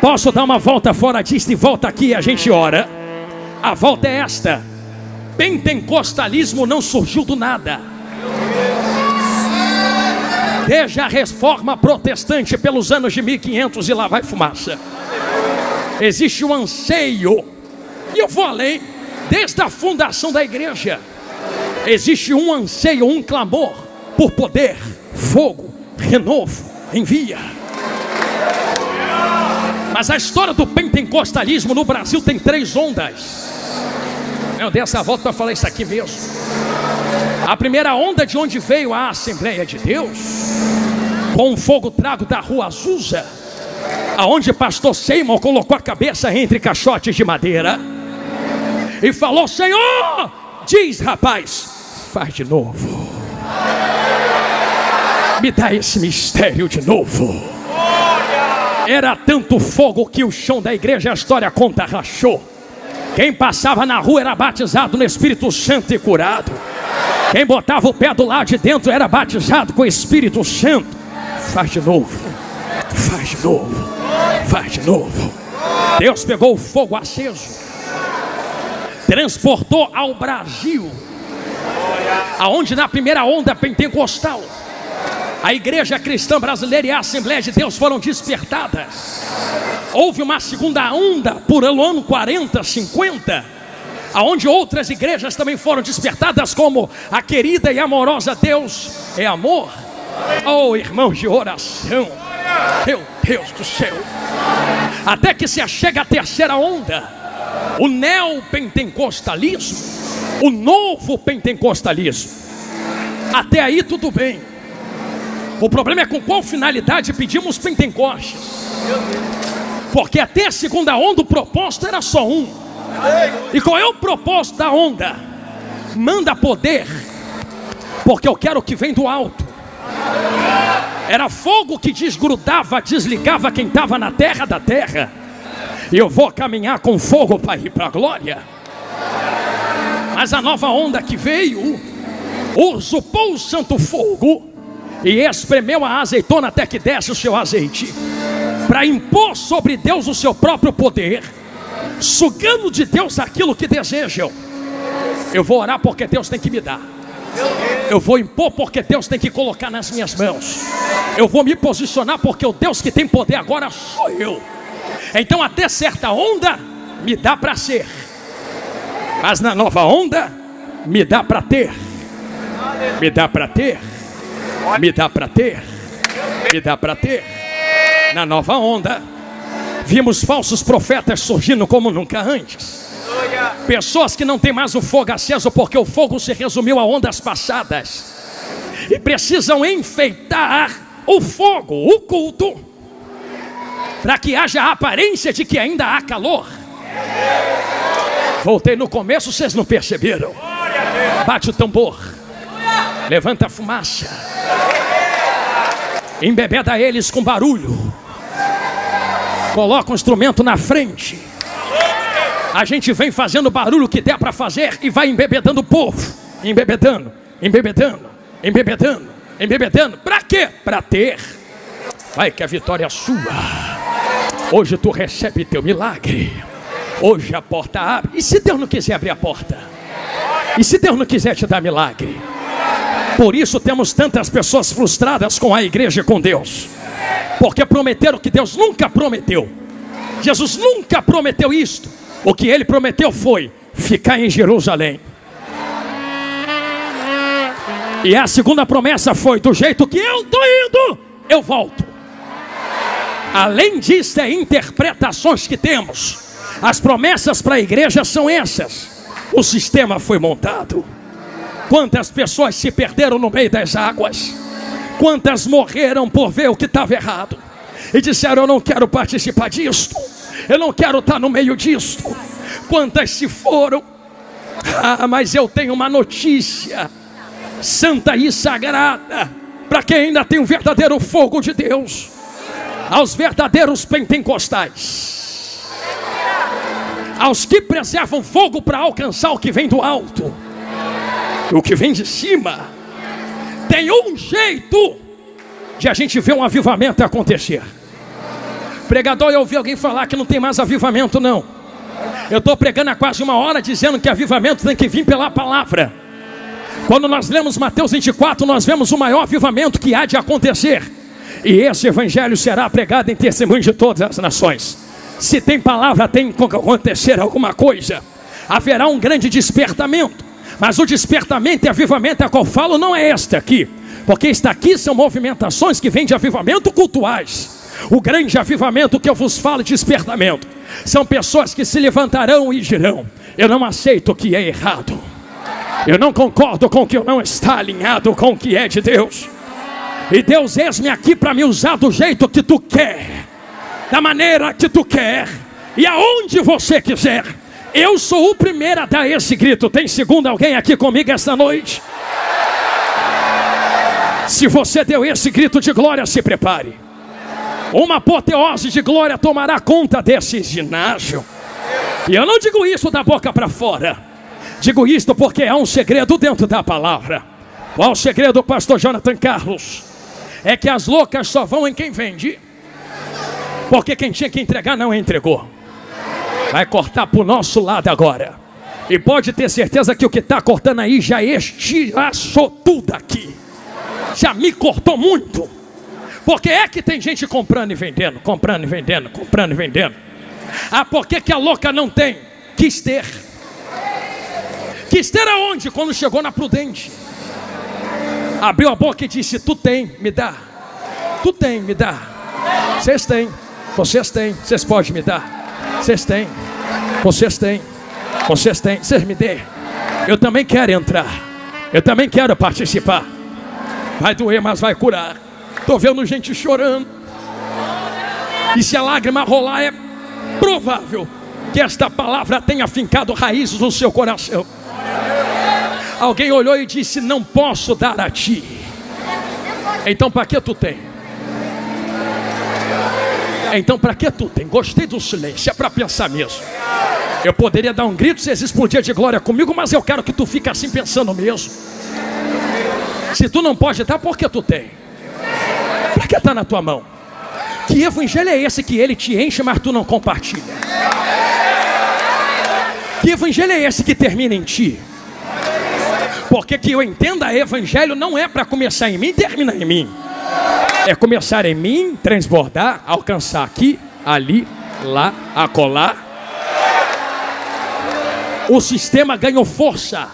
Speaker 1: Posso dar uma volta fora disso e volta aqui e a gente ora? A volta é esta: pentecostalismo não surgiu do nada. Desde a reforma protestante pelos anos de 1500 e lá vai fumaça. Existe um anseio, e eu vou além, desde a fundação da igreja. Existe um anseio, um clamor por poder, fogo, renovo, envia. Mas a história do pentecostalismo no Brasil tem 3 ondas. Eu dei essa volta para falar isso aqui mesmo. A primeira onda, de onde veio a Assembleia de Deus, com o fogo trago da rua Azusa, aonde pastor Seymour colocou a cabeça entre caixotes de madeira e falou: Senhor, diz, rapaz, faz de novo, me dá esse mistério de novo. Era tanto fogo que o chão da igreja, a história conta, rachou. Quem passava na rua era batizado no Espírito Santo e curado. Quem botava o pé do lado de dentro era batizado com o Espírito Santo. Faz de novo, faz de novo, faz de novo. Deus pegou o fogo aceso, transportou ao Brasil, aonde na primeira onda pentecostal a igreja cristã brasileira e a Assembleia de Deus foram despertadas. Houve uma segunda onda por ano 40, 50, aonde outras igrejas também foram despertadas, como a querida e amorosa Deus é Amor. Oh, irmãos de oração, meu Deus do céu. Até que se achega a terceira onda, o neopentecostalismo, o novo pentecostalismo. Até aí tudo bem. O problema é com qual finalidade pedimos Pentecostes. Porque até a segunda onda o propósito era só um. E qual é o propósito da onda? Manda poder, porque eu quero o que vem do alto. Era fogo que desgrudava, desligava quem estava na terra da terra. E eu vou caminhar com fogo para ir para a glória. Mas a nova onda que veio usurpou o santo fogo e espremeu a azeitona até que desce o seu azeite, para impor sobre Deus o seu próprio poder, sugando de Deus aquilo que desejam. Eu vou orar porque Deus tem que me dar. Eu vou impor porque Deus tem que colocar nas minhas mãos. Eu vou me posicionar porque o Deus que tem poder agora sou eu. Então até certa onda me dá para ser, mas na nova onda me dá para ter. Me dá para ter. Me dá para ter. Me dá para ter. Na nova onda vimos falsos profetas surgindo como nunca antes. Pessoas que não têm mais o fogo aceso, porque o fogo se resumiu a ondas passadas, e precisam enfeitar o fogo, o culto, para que haja a aparência de que ainda há calor. Voltei no começo, vocês não perceberam? Bate o tambor, levanta a fumaça, embebeda eles com barulho, coloca um instrumento na frente. A gente vem fazendo o barulho que der para fazer e vai embebedando o povo, embebedando, embebedando, embebedando, embebedando. Para quê? Para ter. Vai que a vitória é sua. Hoje tu recebe teu milagre. Hoje a porta abre. E se Deus não quiser abrir a porta? E se Deus não quiser te dar milagre? Por isso temos tantas pessoas frustradas com a igreja e com Deus, porque prometeram que Deus nunca prometeu. Jesus nunca prometeu isto. O que ele prometeu foi ficar em Jerusalém. E a segunda promessa foi: do jeito que eu estou indo, eu volto. Além disso, é interpretações que temos. As promessas para a igreja são essas. O sistema foi montado. Quantas pessoas se perderam no meio das águas? Quantas morreram por ver o que estava errado e disseram: eu não quero participar disto, eu não quero estar no meio disto. Quantas se foram? Mas eu tenho uma notícia santa e sagrada para quem ainda tem o verdadeiro fogo de Deus, aos verdadeiros pentecostais, aos que preservam fogo para alcançar o que vem do alto, o que vem de cima. Tem um jeito de a gente ver um avivamento acontecer. Pregador, eu ouvi alguém falar que não tem mais avivamento. Não, eu estou pregando há quase uma hora dizendo que avivamento tem que vir pela palavra. Quando nós lemos Mateus 24, nós vemos o maior avivamento que há de acontecer, e esse evangelho será pregado em testemunho de todas as nações. Se tem palavra, tem que acontecer alguma coisa. Haverá um grande despertamento, mas o despertamento e avivamento a qual falo não é este aqui, porque este aqui são movimentações que vêm de avivamento cultuais. O grande avivamento que eu vos falo, despertamento, são pessoas que se levantarão e dirão: eu não aceito o que é errado, eu não concordo com o que não está alinhado com o que é de Deus, e Deus, eis-me aqui para me usar do jeito que tu quer. da maneira que tu quer e aonde você quiser. Eu sou o primeiro a dar esse grito. Tem segundo alguém aqui comigo esta noite? Se você deu esse grito de glória, se prepare. Uma apoteose de glória tomará conta desse ginásio. E eu não digo isso da boca para fora. Digo isto porque há um segredo dentro da palavra. Qual o segredo, pastor Jonathan Carlos? É que as loucas só vão em quem vende, porque quem tinha que entregar não entregou. Vai cortar para o nosso lado agora. E pode ter certeza que o que está cortando aí já estilhaçou tudo aqui. Já me cortou muito. Porque é que tem gente comprando e vendendo, comprando e vendendo, comprando e vendendo. Ah, por que a louca não tem? Quis ter. Quis ter aonde? Quando chegou na Prudente. Abriu a boca e disse: tu tem, me dá. Tu tem, me dá. Vocês têm, vocês podem me dar. Vocês têm, vocês têm, vocês me dêem. Eu também quero entrar. Eu também quero participar. Vai doer, mas vai curar. Estou vendo gente chorando. E se a lágrima rolar, é provável que esta palavra tenha fincado raízes no seu coração. Alguém olhou e disse: não posso dar a ti. Então para que tu tem? Então para que tu tem? Gostei do silêncio, é para pensar mesmo. Eu poderia dar um grito, vocês explodiam de glória comigo, mas eu quero que tu fique assim pensando mesmo. Se tu não pode dar, por que tu tem? Para que está na tua mão? Que evangelho é esse que ele te enche, mas tu não compartilha? Que evangelho é esse que termina em ti? Porque que eu entenda, evangelho não é para começar em mim e terminar em mim. É começar em mim, transbordar, alcançar aqui, ali, lá, acolá. O sistema ganhou força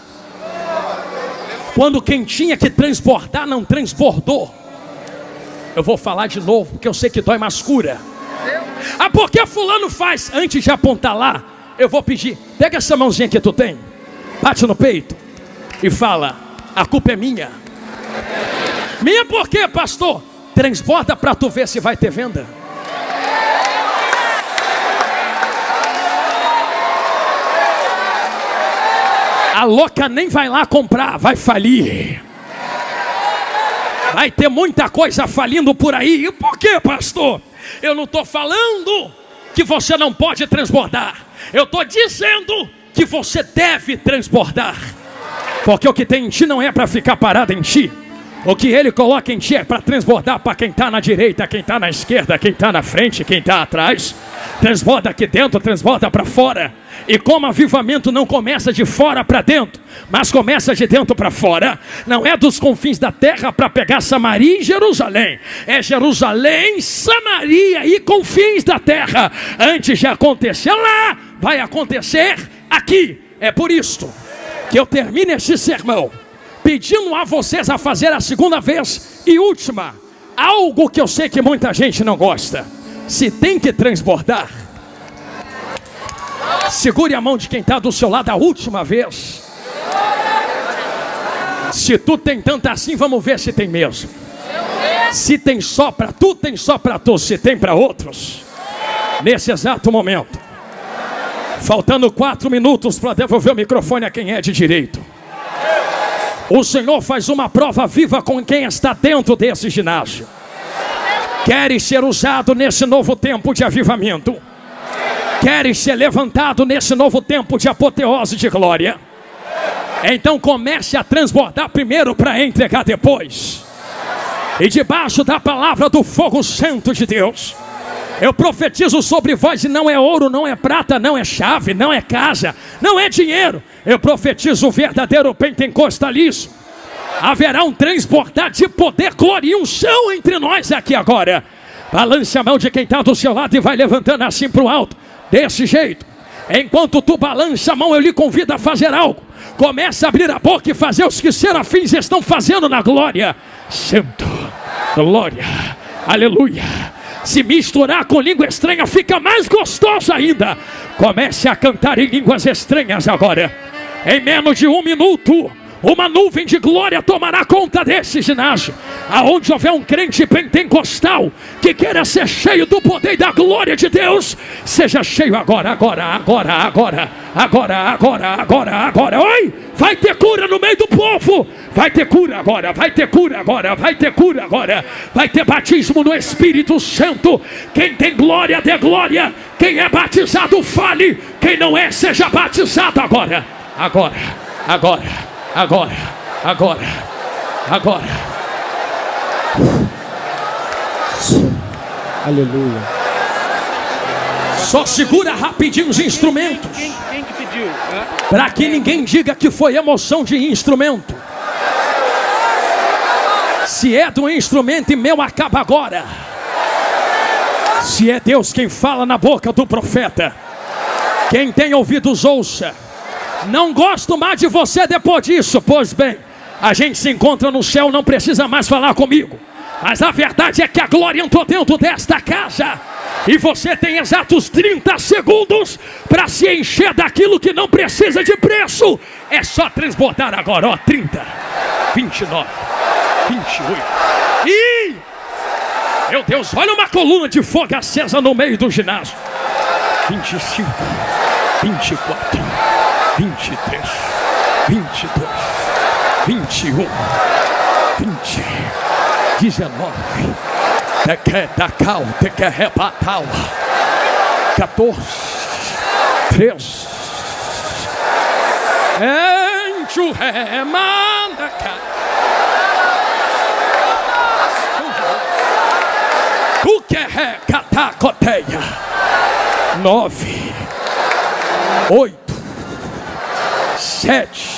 Speaker 1: quando quem tinha que transbordar não transbordou. Eu vou falar de novo, porque eu sei que dói, mas cura. Ah, porque fulano faz? Antes de apontar lá, eu vou pedir: pega essa mãozinha que tu tem, bate no peito e fala: a culpa é minha. Minha por quê, pastor? Transborda para tu ver se vai ter venda. A louca nem vai lá comprar, vai falir. Vai ter muita coisa falindo por aí. E por quê, pastor? Eu não estou falando que você não pode transbordar. Eu estou dizendo que você deve transbordar. Porque o que tem em ti não é para ficar parado em ti. O que ele coloca em ti é para transbordar para quem está na direita, quem está na esquerda, quem está na frente, quem está atrás. Transborda aqui dentro, transborda para fora. E como avivamento não começa de fora para dentro, mas começa de dentro para fora, não é dos confins da terra para pegar Samaria e Jerusalém. É Jerusalém, Samaria e confins da terra. Antes de acontecer lá, vai acontecer aqui. É por isto que eu termino esse sermão pedindo a vocês a fazer a segunda vez e última algo que eu sei que muita gente não gosta. Se tem que transbordar, segure a mão de quem está do seu lado a última vez. Se tu tem tanto assim, vamos ver se tem mesmo. Se tem só para tu, tem só para tu. Se tem para outros, nesse exato momento, faltando 4 minutos para devolver o microfone a quem é de direito, o Senhor faz uma prova viva com quem está dentro desse ginásio. Queres ser usado nesse novo tempo de avivamento? Queres ser levantado nesse novo tempo de apoteose de glória? Então comece a transbordar primeiro para entregar depois. E debaixo da palavra do fogo santo de Deus, eu profetizo sobre vós, e não é ouro, não é prata, não é chave, não é casa, não é dinheiro. Eu profetizo o verdadeiro pentecostalismo. Haverá um transbordar de poder, glória e unção entre nós aqui agora. Balance a mão de quem está do seu lado e vai levantando assim para o alto, desse jeito. Enquanto tu balança a mão, eu lhe convido a fazer algo. Comece a abrir a boca e fazer os que serafins estão fazendo na glória. Santo, glória, aleluia. Se misturar com língua estranha fica mais gostoso ainda. Comece a cantar em línguas estranhas agora. Em menos de 1 minuto, uma nuvem de glória tomará conta desse ginásio. Aonde houver um crente pentecostal que queira ser cheio do poder e da glória de Deus, seja cheio agora. Oi! Vai ter cura no meio do povo. Vai ter cura agora. Vai ter batismo no Espírito Santo. Quem tem glória, dê glória. Quem é batizado, fale. Quem não é, seja batizado agora. Agora.
Speaker 3: Aleluia.
Speaker 1: Só segura rapidinho os instrumentos.
Speaker 3: Quem que pediu?
Speaker 1: Para que ninguém diga que foi emoção de instrumento. Se é do instrumento e meu, acaba agora. Se é Deus quem fala na boca do profeta, quem tem ouvidos ouça. Não gosto mais de você depois disso. Pois bem, a gente se encontra no céu, não precisa mais falar comigo. Mas a verdade é que a glória entrou dentro desta casa. E você tem exatos 30 segundos para se encher daquilo que não precisa de preço. É só transbordar agora, ó, 30, 29, 28. Ih! Meu Deus, olha uma coluna de fogo acesa no meio do ginásio. 25, 24, 23, 22, 21, 20, 19. Te quer dar cal, te quer rebatal. 14, 13. Encho remanda. O que é catacoteia? 9, 8, 7.